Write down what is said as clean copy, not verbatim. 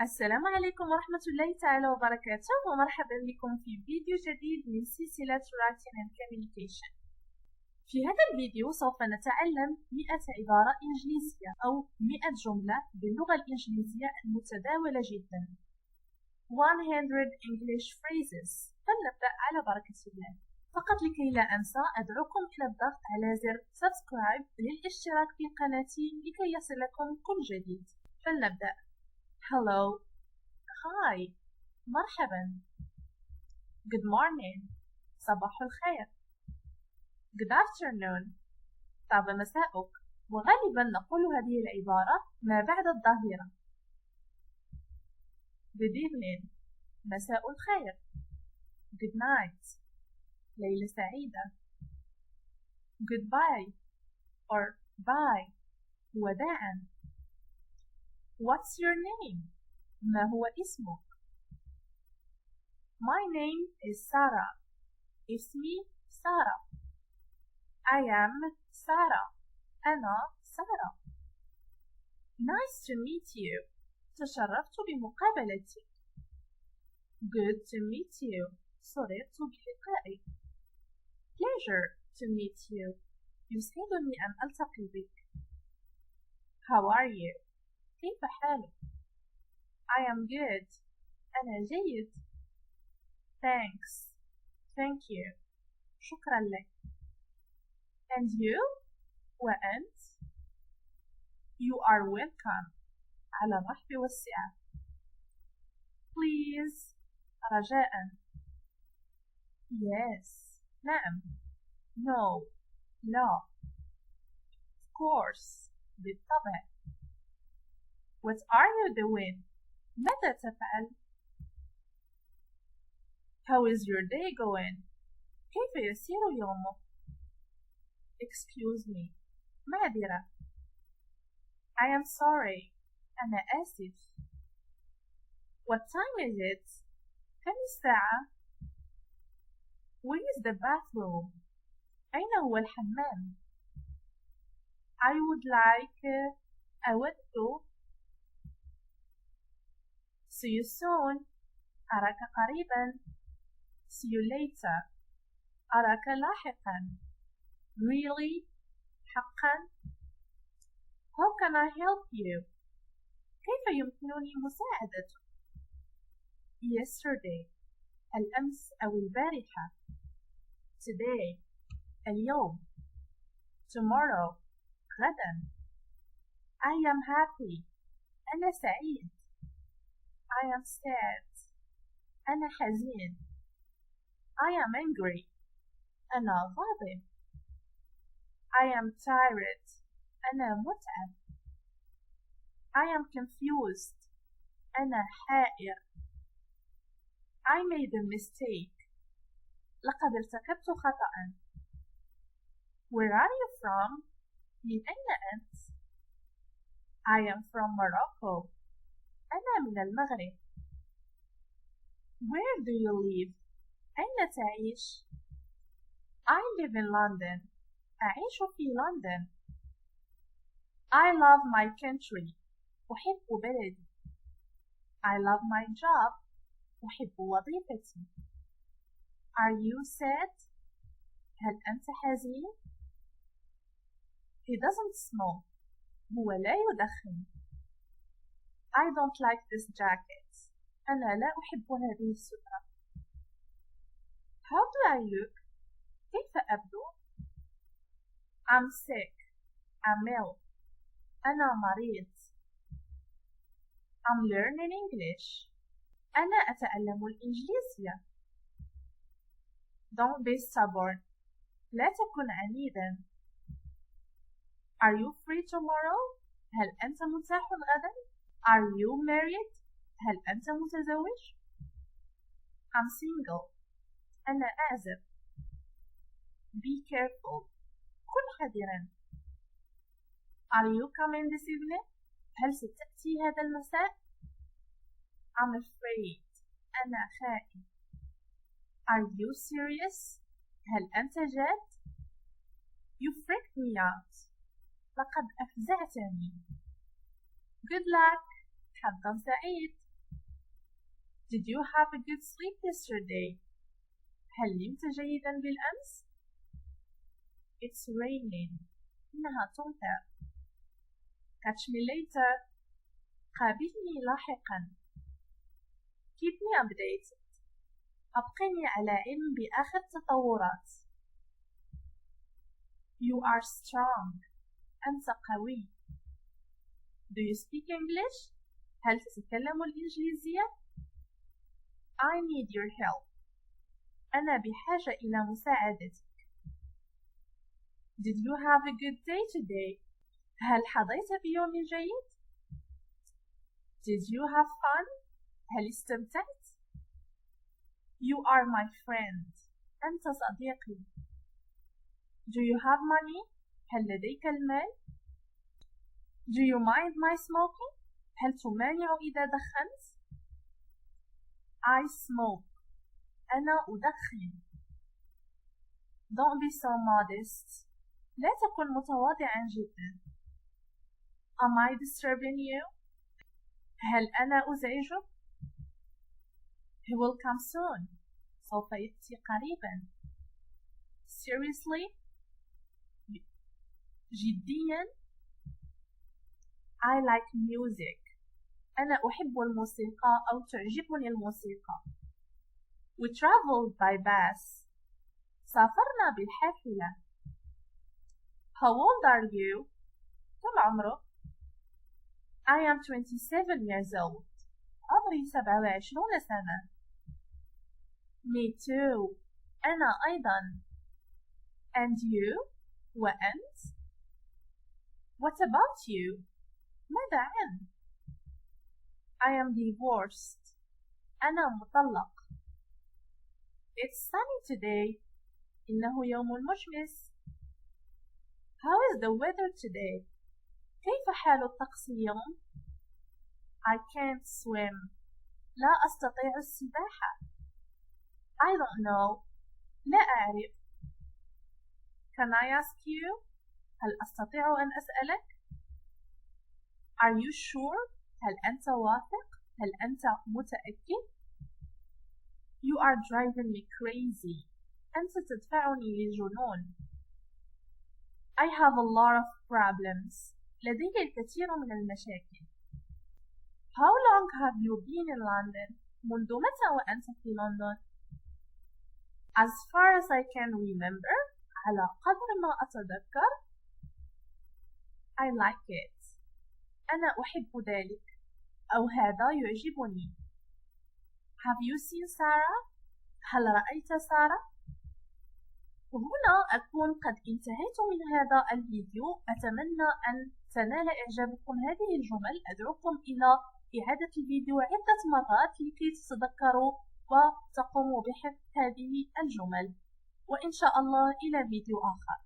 السلام عليكم ورحمة الله تعالى وبركاته، ومرحبا بكم في فيديو جديد من سلسلة Writing and Communication. في هذا الفيديو سوف نتعلم 100 عبارة إنجليزية أو 100 جملة باللغة الإنجليزية المتداولة جدا. 100 English phrases. فلنبدأ على بركة الله. فقط لكي لا أنسى أدعوكم إلى الضغط على زر سبسكرايب للاشتراك في قناتي لكي يصلكم كل جديد. فلنبدأ. Hello, hi, مرحبا. Good morning, صباح الخير. Good afternoon, طاب مساءك. وغالبا نقول هذه العبارة ما بعد الظهيرة. Good evening, مساء الخير. Good night, ليلة سعيدة. Goodbye or bye, وداعا. What's your name? ما هو اسمك؟ My name is Sarah. اسمي سارة. I am Sarah. أنا سارة. Nice to meet you. تشرفت بمقابلتك. Good to meet you. سررت بلقائك. Pleasure to meet you. يسعدني أن ألتقي بك. How are you? كيف حالك؟ I am good. أنا جيد. Thanks. Thank you. شكرا لك. And you? وأنت؟ You are welcome. على الرحب والسعة. Please. رجاء. Yes. نعم. No. لا. Of course. بالطبع. What are you doing? ماذا تفعل؟ How is your day going? كيف يسير يومك؟ Excuse me. معذرة. I am sorry. أنا آسف. What time is it? كم الساعة؟ Where is the bathroom? أين هو الحمام؟ I would like. أود. See you soon. أراك قريبا. See you later. أراك لاحقا. Really? حقا? How can I help you? كيف يمكنني مساعدتك؟ Yesterday. الأمس أو البارحة. Today. اليوم. Tomorrow. غدا. I am happy. أنا سعيد. I am sad. أنا حزين. I am angry. أنا غاضب. I am tired. أنا متعب. I am confused. أنا حائر. I made a mistake. لقد ارتكبت خطأ. Where are you from? من أين أنت؟ I am from Morocco. أنا من المغرب. Where do you live? أين تعيش؟ I live in London. أعيش في لندن. I love my country. أحب بلدي. I love my job. أحب وظيفتي. Are you sad? هل أنت حزين؟ He doesn't smoke. هو لا يدخن. I don't like this jacket. أنا لا أحب هذه السترة. How do I look? كيف أبدو؟ I'm sick. I'm ill. أنا مريض. I'm learning English. أنا أتعلم الإنجليزية. Don't be stubborn. لا تكن عنيدا. Are you free tomorrow? هل أنت متاح غدا؟ Are you married? هل أنت متزوج؟ I'm single. أنا أعزب. Be careful. كن حذرا. Are you coming this evening? هل ستأتي هذا المساء؟ I'm afraid. أنا خائف. Are you serious? هل أنت جاد؟ You freaked me out. لقد أفزعتني. Good luck. حظا سعيد. Did you have a good sleep yesterday? هل نمت جيدا بالأمس؟ It's raining. إنها تمطر. Catch me later. قابلني لاحقا. Keep me updated. أبقني على علم بآخر التطورات. You are strong. أنت قوي. Do you speak English? هل تتكلم الإنجليزية؟ I need your help. أنا بحاجة إلى مساعدتك. Did you have a good day today? هل حظيت بيوم جيد؟ Did you have fun? هل استمتعت؟ You are my friend. أنت صديقي. Do you have money? هل لديك المال؟ Do you mind my smoking? هل تمانع إذا دخنت؟ I smoke. أنا أدخن. Don't be so modest. لا تكن متواضعا جدا. Am I disturbing you? هل أنا أزعجك؟ He will come soon. سوف يأتي قريبا. Seriously? جديا؟ I like music. أنا أحب الموسيقى أو تعجبني الموسيقى. We traveled by bus. سافرنا بالحافلة. How old are you? كم عمرك؟ I am 27 years old. عمري 27 سنة. Me too. أنا أيضا. And you? وأنت؟ What about you? ماذا عنك؟ I am divorced. أنا مطلق. It's sunny today. إنه يوم مشمس. How is the weather today? كيف حال الطقس اليوم؟ I can't swim. لا أستطيع السباحة. I don't know. لا أعرف. Can I ask you? هل أستطيع أن أسألك؟ Are you sure? هل أنت واثق؟ هل أنت متأكد؟ You are driving me crazy. أنت تدفعني للجنون. I have a lot of problems. لدي الكثير من المشاكل. How long have you been in London? منذ متى وأنت في لندن؟ As far as I can remember. على قدر ما أتذكر. I like it. أنا أحب ذلك. أو هذا يعجبني. Have you seen Sarah? هل رأيت سارة؟ وهنا أكون قد انتهيت من هذا الفيديو. أتمنى أن تنال إعجابكم هذه الجمل. أدعوكم إلى إعادة الفيديو عدة مرات لكي تتذكروا وتقوموا بحفظ هذه الجمل. وإن شاء الله إلى فيديو آخر.